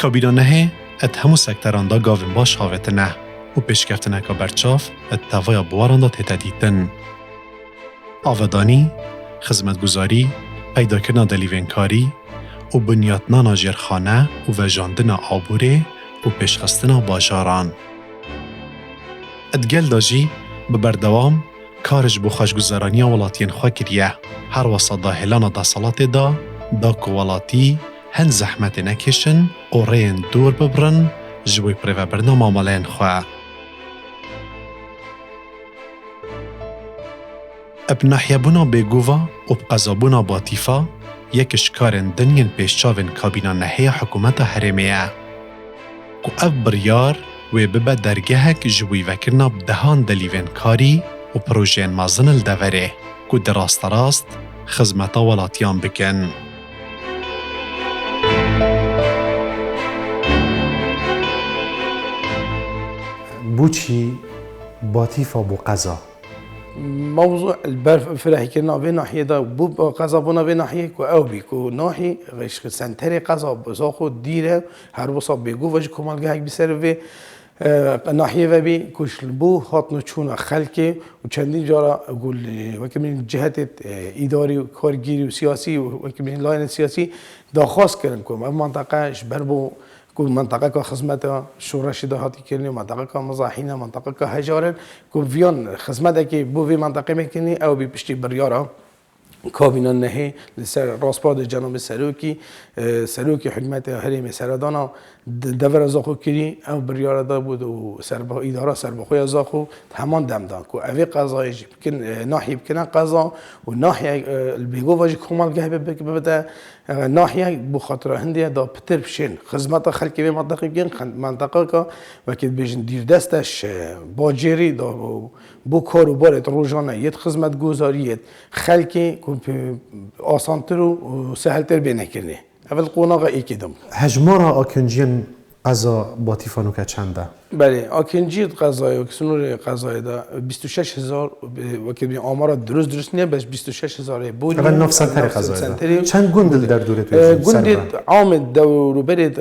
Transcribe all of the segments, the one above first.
کابینا نهی ات همو سکتران دا گاوین باش هاوت نه و پیشکفتنه که برچاف ات تاویا بواران دا تتدیتن. آودانی، خدمتگزاری، پیدا کردن دلیونکاری و بنیادنان جرخانه و وجاندن آبوره و پیشخستن باجاران. ادگل داجی به بردوام کارج بو خوشگذرانی ولاتین خواه کریه. هر وسط دا هلان دا صلات دا که ولاتی هن زحمت نکشن و رین دور ببرن جوی پریو برنامه مالین خواه. اب نحیبونا بگووا و بقضابونا باطیفا یکش کارن دنین پیشچاوین کابینا نهی حکومت حرمیه. که اف بریار و ببه درگهک جوی وکرنا بدهان دلیوین کاری و پروژین مازن الدوره که دراست راست خدمت ولاتیان بکن. بوچی باطیفا بو قضا موضوع البرف فلاحي كنا في ناحية دا بوب قصابنا في ناحية كو أو بيكو ناحية غيش سنتري قصاب بساخو ديره هر بصاب بيجو وجه كمال جاهك بسرفه ناحية وبي كوش البو هاتنو چون خلقه وچندی جارا أقول وكمن جهات إداري وكارجيري وسياسي وكمن لاين سياسي دا خاص كرن كم منطقة شبربو كل منطقة كخدمة شورش دهاتی کنی منطقة كمزاحينة منطقة كهجارن كل فيان خدمة که بو في منطقة میکنی او بی پشتی بریارا کابینا نهی لسر راسپاد جناب سلوکی حکمت هریم سردانا دور زاخو کری او بریارا دا بود و سربا اداره سربخوی زاخو همان دم دان کو اوی قضایش بکن ناحیه بکنن قضا و ناحیه البیگو واجی کمال گه ببده ناحیه بخاطر هندیه دا پتر بشین خدمت خلقی به منطقه بگن منطقه که وقتی بیشن دیر دستش باجری دا بو کارو بارد روزانه یت خدمت گذاریت خلقی آسانتر و سهلتر بینه کنه اول قوناغا ای کدام هجمارا آکنجین قضا باطیفانو که چنده؟ بله آکنجی قضایی و کسنور قضایی دا 26,000 وقتی بین آمارا درست نیه بس 26,000 بود اول نف سنتر قضایی دا چند گندل در دوره توی گندل عام دورو برید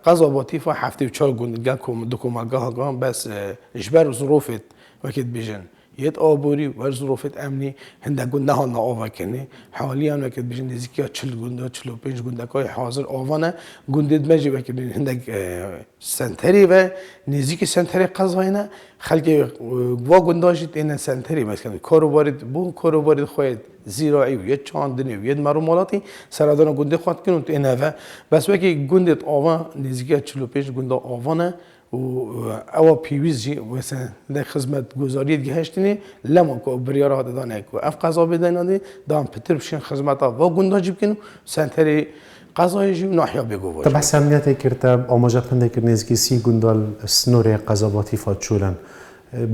قضا باطیفا 74 گندل دو کمالگاه ها بس اجبر ظروفت وقتی بیجن یت آبوری و ظروفت امنی هنده گنده ها نآوا کنه حالیاً وقتی بیشتر نزدیکی 40 گنده 45 گنده که حاضر آوانه گنده دمجی وقتی هنده سنتری و نزدیک سنتری قضایه خلقی و گنده‌اشت این سنتری مثلا کارو بارد خواهد زیرایی و یه چاندنی و یه مرمولاتی سرادان گنده خواهد کنند این هوا بس وقتی گنده آوان نزدیکی 45 گنده آوانه و او پیویزی مثلا در خدمت گذاری گهشتنی لما کو بریارا دادن کو اف قضا بدن دام پتر بشین خدمت و گنده جیب کنو سنتری قضای جیب ناحیه بگو تا بس امنیت کرده آماجت پنده کرنیز که سی گندال سنور قضا باطیفات چولن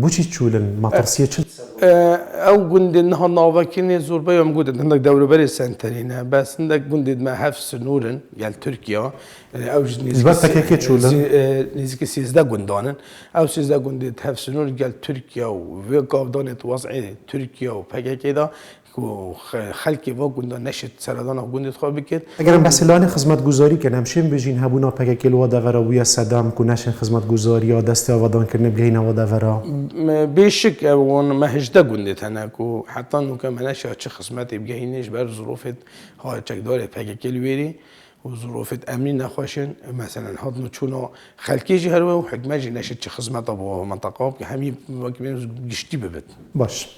بوچی چولن مطرسیه چند او گنده نه ناوا کنی زور بیام گوده عندك دوره بری سنترینه بس عندك گنده ما حفظ نورن یال ترکیه او نزدیک چولن نزدیک 13 گندانن او 13 گنده حفظ نور یال ترکیه و قابدانت وضعی ترکیه و پکه دا و خلقی و گنده نشد سردان گنده خواب بکید اگر بسیلان خدمت گذاری کنم شیم بجین هبونا پکه کلوا دورا ویا صدام کنشن خدمت گذاری یا دست آوادان کرنه بلین و دورا بیشک اون مهجده گنده تنکو حتی نو که منش چه خدمتی بگینش بر ظروفت ها چک داره پکه کلویری و ظروفت امنی نخواشن مثلا هاد نو چونو خلقی جی هرو و حکمه جی نشد چه خدمت با منطقه که همین وقتی گشتی ببد باش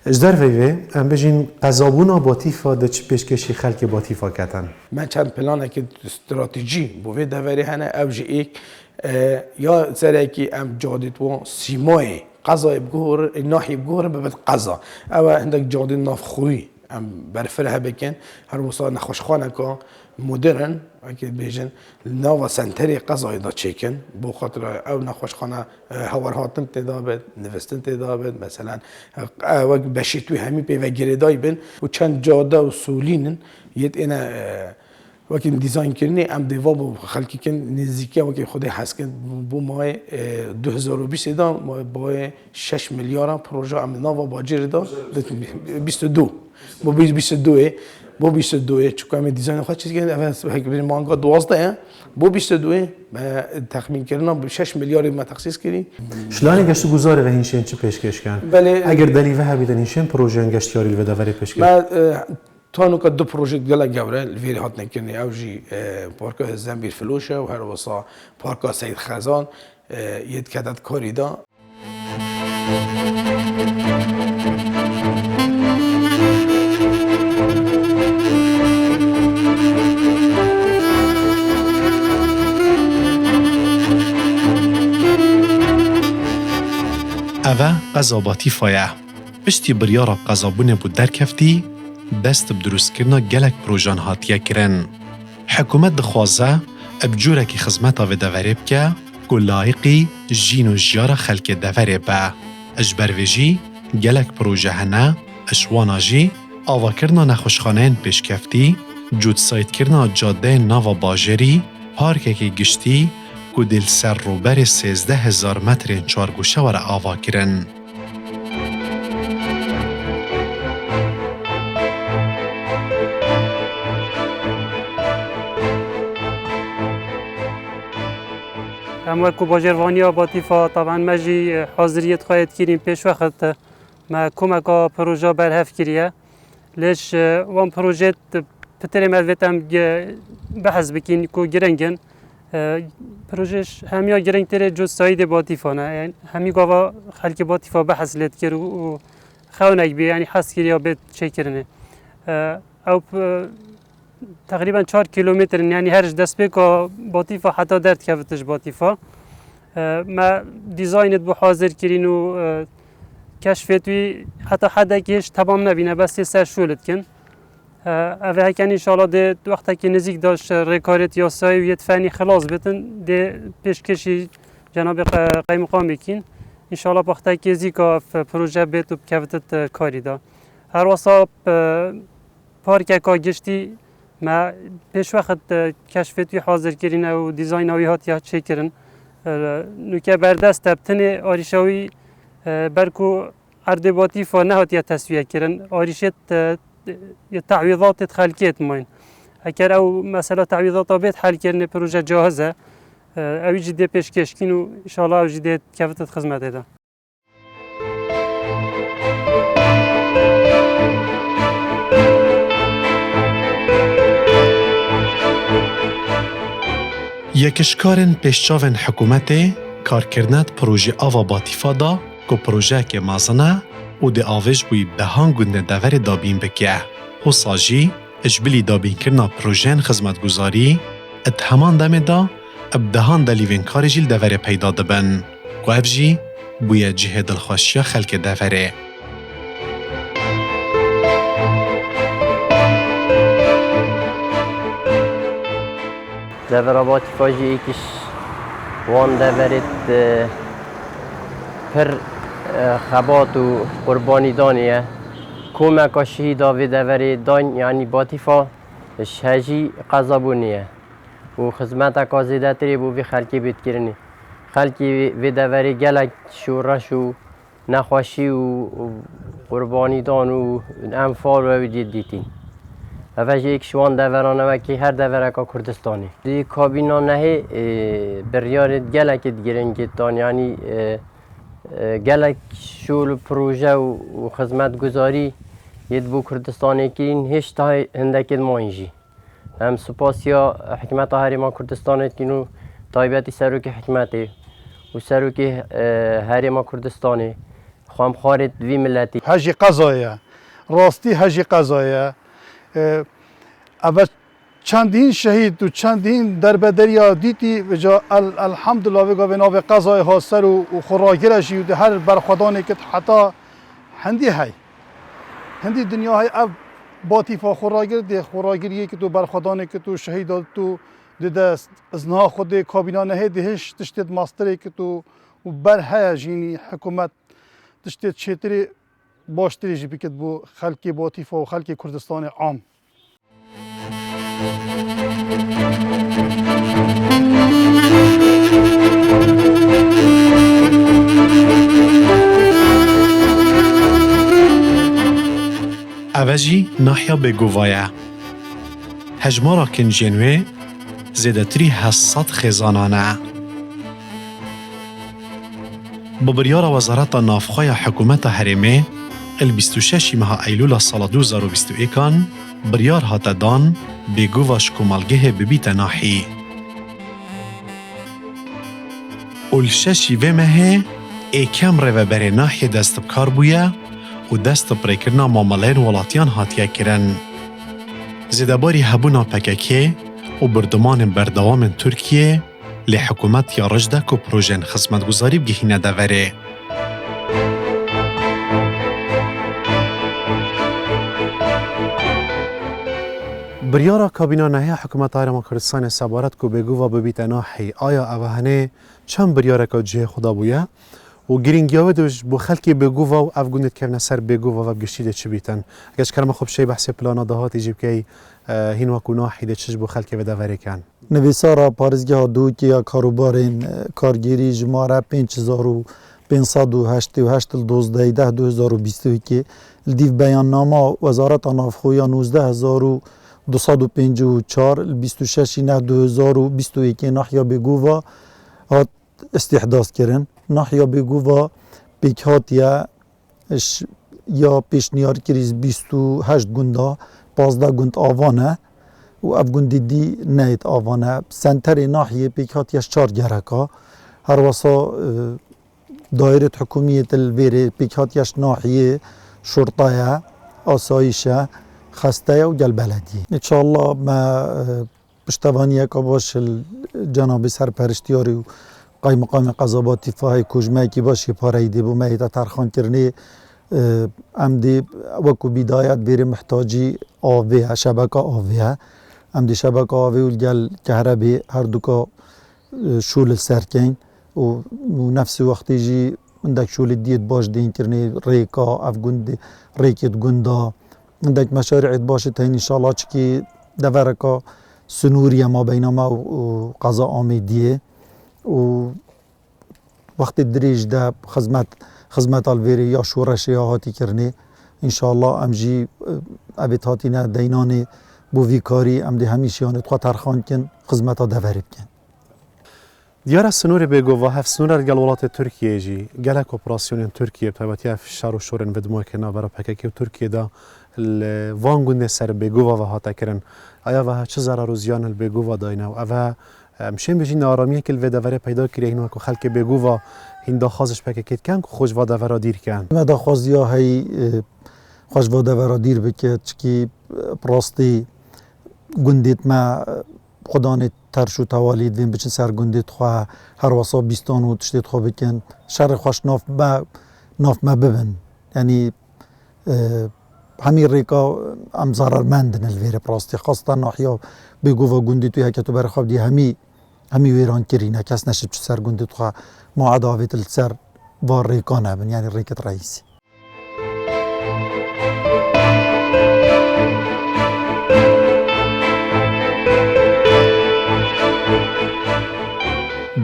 اجدار ویوه ام بجین قضابونا باطیفا ده چی پیشکشی خلق باطیفا کتن؟ من چند پلانه که استراتژی بوده دوری هنه اوج ایک یا سرکی ام جادت و سیمای قضای بگور ناحیه بگور ببد قضا او عندك جادت نافخوی ام برفرها بکن هر وصا نخوشخانه که مدرن اكيد بيجن نوا سنتري قضاي دا تشيكن بو خاطر او نخوشخانه هور هاتم تدابد نوستن تدابد مثلا وقت بشيتوي همي بيوگريداي بن و چند جاده و سولينن يت انا وقت ديزاين كرني ام ديوا بو خلقي كن نزديكي وقت خودي حس كن بو ماي 2020 دا با 6 مليار پروژه ام نوا باجر دا 22 بو 22 بو 22 چون که دیزاین خود چیزی که اول هیکل مانگا 12 بو 22 تخمین کردن 6 میلیارد ما تخصیص کردیم. شلانی گشت گزاره و هینشین چه پیشکش کن؟ بله. اگر دلی و هبیدن هینشین پروژه گشتیاری و داوری پیشکش. ما تانو که دو پروژه گلا جوره الفيري هات نکنی اوجی پارک زنبیر فلوشه و هر وسا پارک سید خزان ید کدت کاری دا. اوه قضاباتی فایه پشتی بریارا قضابونه بود درکفتی دست بدروست کرنا گلک پروژان هاتیه کرن. حکومت دخوازه ابجوره که خزمتا و دوره بکه که لایقی جین و جیار خلک دوره با. اجبرویجی گلک پروژه هنه اشوانا جی آوا کرنا نخوشخانه پیشکفتی جود سایت کرنا جاده ناوا باجری پارکه که گشتی که دل سر روبر 13,000 متر چارگوشه وره آوا کرن. اما کو باجروانی آباتیفا طبعا مجی حاضریت خواهد کردیم پیش وقت ما کمک پروژه برهف کریه لیش وان پروژه پتر مدویتم بحث بکین کو گرنگن پروژهش همیا گرنگ تره جز ساید باتیفا نه یعنی همی گاوا خلک باتیفا بحث لید کرد و خونک بی یعنی حس کریا به چه کرنه او تقریبا 4 کیلومتر یعنی هرش دست بکا باتیفا حتی درد کفتش باتیفا ما دیزاینت بو حاضر کرین و کشفتوی حتی حدکش تمام نبینه بس سر شولت کن اوه هکن انشاءالله ده وقتا که نزیک داشت رکارت یا سایویت فنی خلاص بتن ده پیشکشی جناب قیمقام بکین انشاءالله وقتا که زیکا پروژه بیت و بکفتت کاری دا هر واسا پارک که گشتی ما پیش وقت کشفتوی حاضر کرین و دیزاین هاوی هات یا چه کرن نوکه بردست تبتن آریشاوی برکو اردباتی فا نهات یا تسویه کرن آریشت تعویضات خلقیت ماین اگر او مثلا تعویضات بیت حل کرن پروژه جاهزه اوی جده پیشکش کن و انشاءالله او جده کفتت خدمت ده یکشکارن پیشچاون حکومت کارکردنت پروژه آوا باتیفا دا که پروژه که مازنه و ده آوش بوی بهان گنده دور دابین بکیه. حساجی اجبلی دابین کرنا پروژه خدمتگزاری ات همان دمه دا ابدهان دلیوین کار جیل دور پیدا دبن که افجی بوی جه دلخواشیا خلک دوره. دور باتیفا جی ایکش وان دورت پر خبات و قربانی دانیه کمک شهیدا و دوره دان یعنی باتیفا شهجی قضابونیه و خدمت اکازیده تری بو وی خلکی بیت کرنی خلکی و دوره گلک شورش و نخواشی و قربانی دان و انفال و جدیتین اوجه یک شوان دورانه و که هر دوره که کردستانی دی کابینا نهی بریار گلک گرنگی دان یعنی گلک شول پروژه و خدمت گذاری ید بو کردستانی کین هیچ تا هندک ماینجی هم سپاسیا حکمت هریما کردستانی کینو تایبتی سروک حکمتی و سروک هریما کردستانی خام خارد وی ملتی هجی قضایه راستی هجی قضایه اول چندین شهید و چندین دربدریا دیتی و جا الحمدلله و گاوینا و قضای ها سر و خوراگیرشی و هر برخودانی که حتی هندی دنیا های اب باتیفا خوراگیر دی خوراگیریه که تو برخودانی که تو شهید تو دیده ازنها خود کابینا نهی دهش تشتید ماستری که تو بر هیجینی حکومت تشتید چیتری باشتری جی بکت بو خلکی باتیفا و خلکی کردستان عام اوجی ناحیا بگووایه. هجمارا کنجینوی زیدتری 800 خزانانه. ببریار وزارت نافخوای حکومت هرمه ال 26 ماه ایلول سال 2021 بریار هات دان بگوواش کمالگه ببیت ناحی. اول ششی و مه ایکم رو بر ناحی دست بکار بویه و دست پریکرنا معاملین ولاتیان هاتیه کرن. زیدباری هبونا پککه و بردمان بردوام ترکیه لحکومت یا رجدک و پروژن خدمتگزاری بگهینه دوره. بریارا کابینا نهی حکومت هرم کردستان سبارت کو بگو و ببیت ناحی آیا اوهنه چند بریارا که جه خدا بویه و گرینگیاوه دوش بو خلکی بگو و افگونت که نسر بگو و گشتیده چی بیتن اگرش کرم خوب شی بحث پلانا دهات ایجیب که هین وکو ناحی ده چش بو خلکی و دوره کن نویسارا پارزگاه دو که کاروبارین کارگیری جماره 5588 12 2022 الدیو بیان نامه وزارت نافخویا 19254 26 نه 2021 ناحیا بگووا هات استحداث کردن ناحیا بگووا پیکات یا پیشنیار کریز 28 گنده 15 گند آوانه و اف گندی دی نیت آوانه سنتر ناحیه پیکات یا 4 گرکا هر واسا دایره حکومیت الویره پیکات یا ناحیه شرطه آسایشه خسته و جل بلدی انشاءالله ما پشتوانی که باش جناب سرپرستیاری و قایم مقام قضاباتی فاهای کجمه که باشه پاره دی بو مهیده ترخان کرنه امدی وکو بدایت بیر محتاجی آوه شبکه آوه امدی شبکه آوه و جل کهربی هر دوکا شول سرکین و نفس وقتی جی عندك شول ديت باش دين كرني ريكا افغند ريكت غندا عندك مشاريع باش تين ان شاء الله چكي دوركا سنوريا ما بينما وقضاء آمیدیه و وقت دريج ده خدمت الويري یا شورش یا هاتی کرني ان شاء الله امجي ابيت هاتينا ديناني بو ويكاري ام دي هميشيان تو ترخان كن خدمتا دوري بكن دیار سنور بگو و هفت سنور گل ولات ترکیه جی گلک اپراسیون ترکیه بتابتی اف شر و شورن بدمو کنا برا پککی و ترکیه دا وانگون سر بگو و هاتا کرن آیا و چه ضرر و زیان البگو و داینه و اوه مشین بجی نارامیه که الوی دوره پیدا کریه اینو که خلک بگو و هین داخوازش پککیت کن که خوش و دوره دیر کن ما داخوازی ها هی خوش و دوره دیر بکت چکی پراستی گندیت ما خدانه ترشو توالید وین بچن سر گندیت خواه هر واسا بیستان و تشتید خواه بکن شر خوش ناف ما ببن یعنی همین ریکا هم ضررمندن الویره پراستی خاصتا ناحیا بگو و گندیت توی هکتو برخواب دی همی ویران کرینه کس نشد چه سر گندیت خواه ما عداویت السر وار ریکا نبن یعنی ریکت رئیسی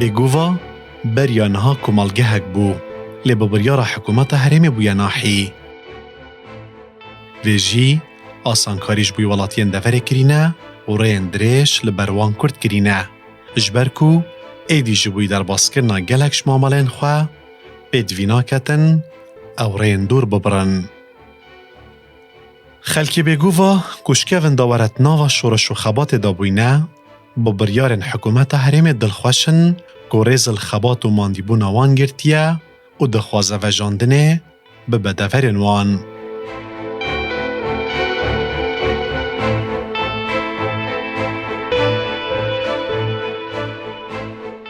بگووا بریانها کمالگهک بو لی ببریار حکومت هرمی بویا ناحی. ویجی آسانکاریش بوی ولاتین دوره کرینه و رین دریش لبروان کرد کرینه. اجبرکو ایدی جبوی در باسکرنا گلکش معاملین خواه بدوینا کتن او رین دور ببرن. خلکی بگووا کشکوین داورت ناوا شورش و خبات دابوینه ببریارن حکومت هرم دلخوشن گوریز الخبات و ماندیبون وان گرتیه و دخوازه و جاندنه به بدورن وان.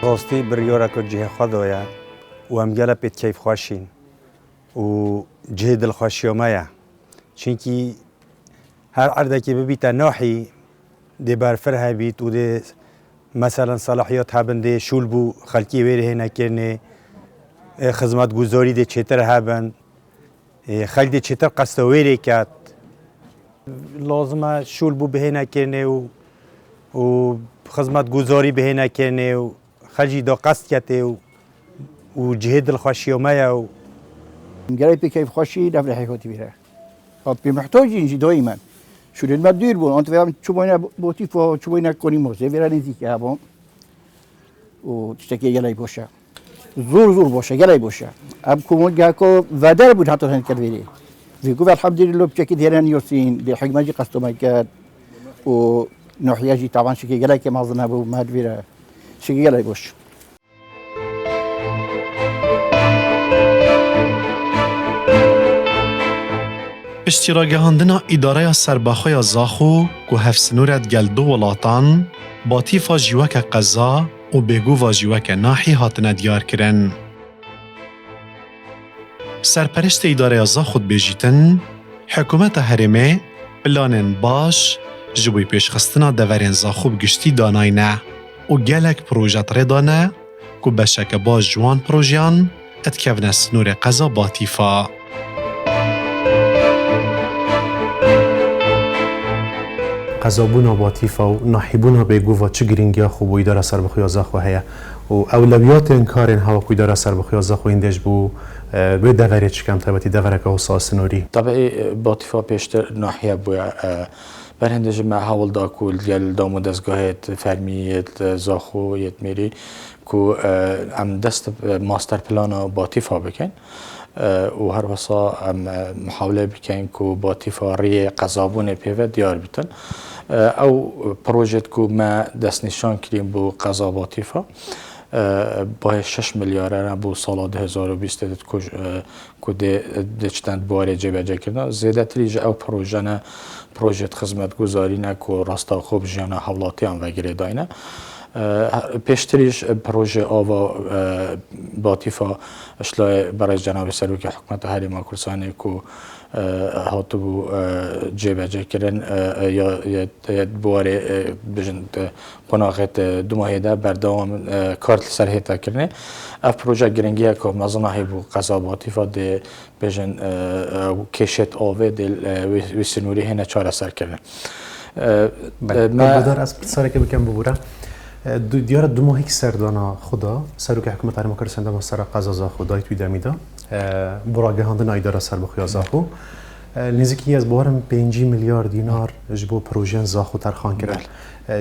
راستی بریاره که جه خدایه و هم گله پید کیف خوشین و جه دلخوشی همه چونکی هر عرده که ببیت ناحی دی برفر هبیت و دی مثلا صلاحیات هبنده شول بو خلکی ویره نکرنه خدمت گذاری دی چطر هبن خلک دی چطر قصد ویره کد لازمه شول بو به نکرنه و خدمت گذاری به نکرنه و خلجی دا قصد کته و جهد الخوشی و میا و گره پی کیف خوشی دفل حیکاتی بیره به محتاج اینجی دائما شده ما دیر بود انت فهم چو باید بوتی فا چو باید کنیم موزه ویرانی زیکه هم و تشتکی گلای باشه زور باشه گلای باشه اب کومون گاکو ودر بود حتی هن کردی ویگو الحمدلله بچکی دیران یوسین دی حکمتی قصد کرد و نحیاجی طبعا شکی گلای که مازن ابو ماد ویرا شکی گلای باشه پشتی را گهاندنا اداره سرباخوی زاخو که هفسنورت گل دو ولاتان باطیفا جیوک قضا و بگو و جیوک ناحی هاتنه دیار کرن. سرپرست اداره زاخو بیجیتن حکومت هرمه پلانن باش جبوی پیشخستنا دورین زاخو بگشتی داناینه و گلک پروژت ردانه که بشک باش جوان پروژیان اتکفنه سنور قضا باطیفا. قضابونا باطیفا و ناحیبونا بگو و چه گرینگیا خوب و اداره سربخوی زاخو هیا و اولویات انکارن هوا که اداره سربخوی زاخو ایندش بو به دوره چکم تبتی دوره که حساس نوری طبعا باطیفا پیشتر ناحیه بویا برهندش ما حول دا کل جل دامو دستگاهت فرمیت زاخو یت میری که ام دست ماستر پلان باطیفا بکن و هر وسا محاوله بکن که باطیفا ری قضابون پیوه دیار بیتن او پروژت که ما دست نشان کریم بو قضا باطیفا با 6 میلیارد بو سال 2020 که دچتند باره جبهه کردن زیاده تریج او پروژت خدمت گذاری نه که راستا خوب جانا حولاتی هم وگیره داینه پیشتریش پروژه آوا باطیفا اشلای برای جناب سروک حکومت هرما کردستان که هاتو بو جبهه کردن یا بواره بجند قناقت دو ماهه ده بردام کارت سرهیتا کردن اف پروژه گرنگیه که مزنه بو قضا باطیفا ده بجند کشت آوه دل وسنوری هنه چاره سر کردن بدار از سر که بکن ببوره دیار دو ماهی که سردانا خدا سروک حکومت هرما کردستان دم سر قضا خدای توی دمیده براغه هندن اداره سربخوی زاخو نزدیکی از بارم 5 میلیارد دینار جبو پروژه زاخو ترخان کرد.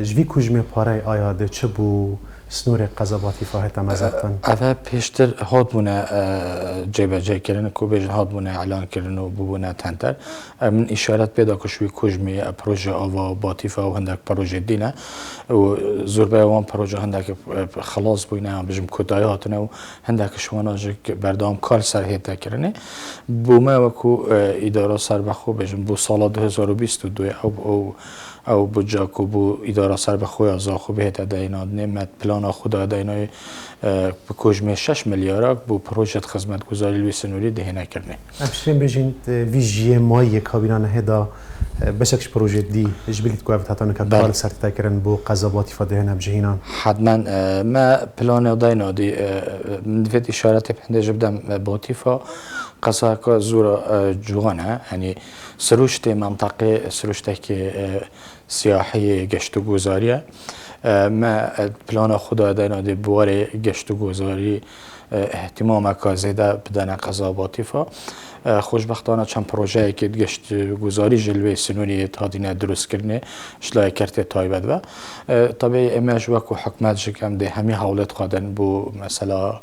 جوی کجمه پاره آیا ده چه بو سنور قضا باطیفا هتا مزدن؟ اوه پیشتر هاد بونه جبهه کردن که بیشتر هاد بونه اعلان کردن و بونه تنتر من اشارت پیدا که شوی کجمه پروژه آوا باطیفا و هندک پروژه دینه و زوربه وان پروژه هندک خلاص بینه بجم کدای هاتنه و هندک شواناج بردام کار سرهیت کردنه بومه و که اداره سربخو بجم بو سال 2022 او بجا که بو اداره سربخوی زاخو بهت دیناد نمت پلان خدا دینای بکوجمه 6 میلیارد بو پروژه خدمت گذاری لویس نوری دهنه کرده. افشین بجین ویژه مایی کابینان هدا بشکش پروژه دی اجبلیت کوافت حتی نکات کار سرتا کردن بو قضا باطیفا دهنه بجهینان. حتما ما پلان دینادی من فت اشارت بنده جبدم باطیفا قضا که زور جوانه یعنی سروشت منطقه سروشته که سیاحی گشت و گذاریه ما پلان خدا دیناده بواره گشت و گذاری احتمام که زیده بدن قضا باطیفا خوشبختانه چند پروژه که گشت گذاری جلوه سنونی تادینه درست کرنه شلای کرته تایبد و طبعی امش وکو حکمت شکم ده همی حولت قادن بو مثلا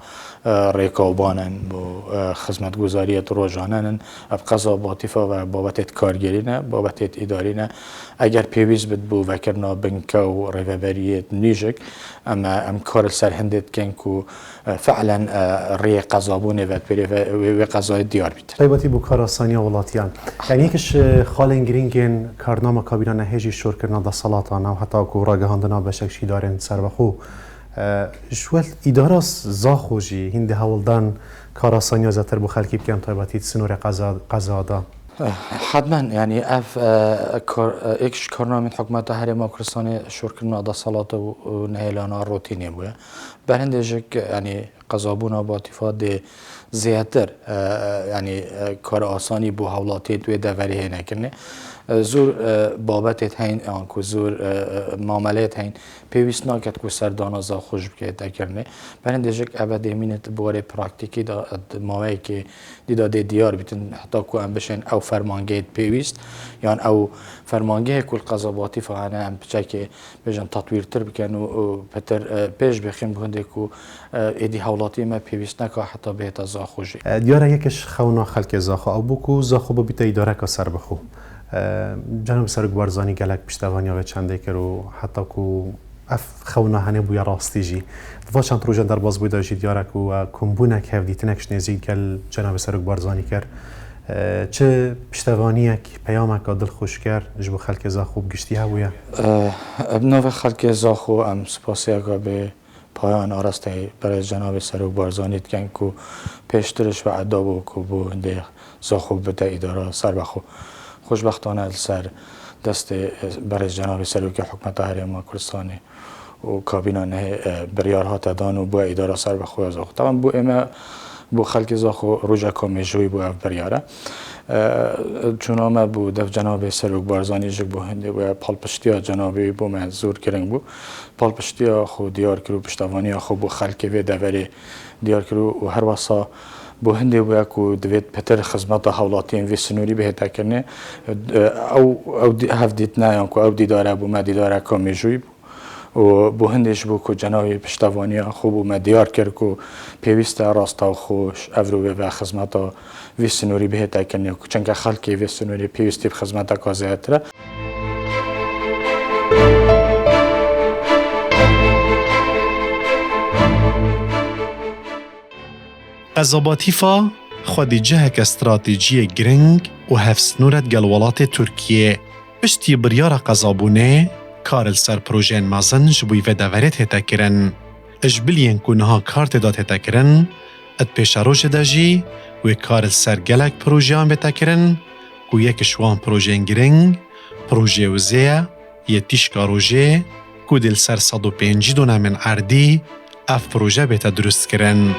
ریکابانن بو خدمت گذاریت روزانن اب قضا باطیفا و بابت کارگری نه بابت اداری نه اگر پیویز بد بو وکرنا بنک و ریوبریت نیجک اما کار سرهندت کن کو فعلا ری قضابونه و بری و قضای دیار بیت. طیباتی بو کار آسانی ولاتیان. یعنی یکش خالن گرینگن کارنامه کابینان هجی شور کردن دا صلاتان و حتی کو راگهاندنا بشکشی دارن سر بخو شوال اداره زاخوجی هند هولدان کار آسانی زاتر بو خلکی بکن طیباتی سنور قضا دا. حتما يعني اف اكش كرنامه حكومه هرما كردستان شور كنا دا صلاه و نهيلانا روتيني بو برندجك يعني قزابونا باطيفا دي زياتر يعني كار آساني بو حولاتي تو دوره نكرنه زور بابت هین آنکو زور معاملات هین پیوست ناکد کو سردان زا خوش بکه تکرنه برند جک ابد امینت بواره پراکتیکی دا ماوی که دیدا دیار بیتن حتی کو ام بشن او فرمانگه پیوست یان او فرمانگه کل قضاواتی فعانه ام بچه که بجن تطویر تر بکن و پتر پیش بخیم بهنده کو ایدی حولاتی ما پیوست نکا حتی بهت زا خوشی دیاره یکش خونا خلک زاخو او بکو زاخو ببیت اداره که سر بخو جناب سرک بارزانی گلک پشتوانی و چنده کرو حتی کو اف خونا هنه بویا راستی جی و چند پروژه در باز بوده جی دیاره کو کمبونه که هفدیتنکش نزید کل جناب سرک بارزانی کرد چه پشتوانی که پیامک دل خوش کرد جبو خلک زاخو بگشتی ها بویا ابنو خلک زاخو ام سپاسی اگه به پایان آراسته برای جناب سرک بارزانی کن کو پیشترش و عدابو کو بو هنده زاخو بده اداره سر بخو خوشبختانه سر دست برای جناب سروک حکومت هرم کردستان و کابینه نه بریارها تدان و با اداره سر به خود زاخو طبعا بو اما بو خلق زاخو روجا کمیجوی بو اف بریاره چون ما بو دف جناب سروک بارزانی جک بو هنده و پالپشتیا جنابی بو منظور کرنگ بو پالپشتیا خو دیار کرو پشتوانی خو بو خلق و دوری دیار کرو و هر واسا بو هنده بو اكو دوید پتر خدمات حولاتین وی سنوری به تکنه او هف دیتنا یانکو او دیداره بو ما دیداره کامیجوی بو و بو هندش بو کو جناوی پشتوانی خوب و ما دیار کرد کو پیوست راستا خوش افرو و خدمات وی سنوری به تکنه چنگ خلکی وی سنوری پیوستی خدمات کازیاتره قزاباتیفا خودی جهک استراتیجی گرنگ و هفسنورت گلولات ترکیه پشتی بریار قزابونه کارل سر پروژین مازن جبوی و دورت هتا کرن اجبلین کنها کارت داد هتا کرن ات پیش روش داجی و کارل سر گلک پروژیان بتا کرن و یک شوان پروژین گرنگ پروژه وزیه یه تیشکا روژه که دل سر 105 دونه من اردی اف پروژه بتا درست کرن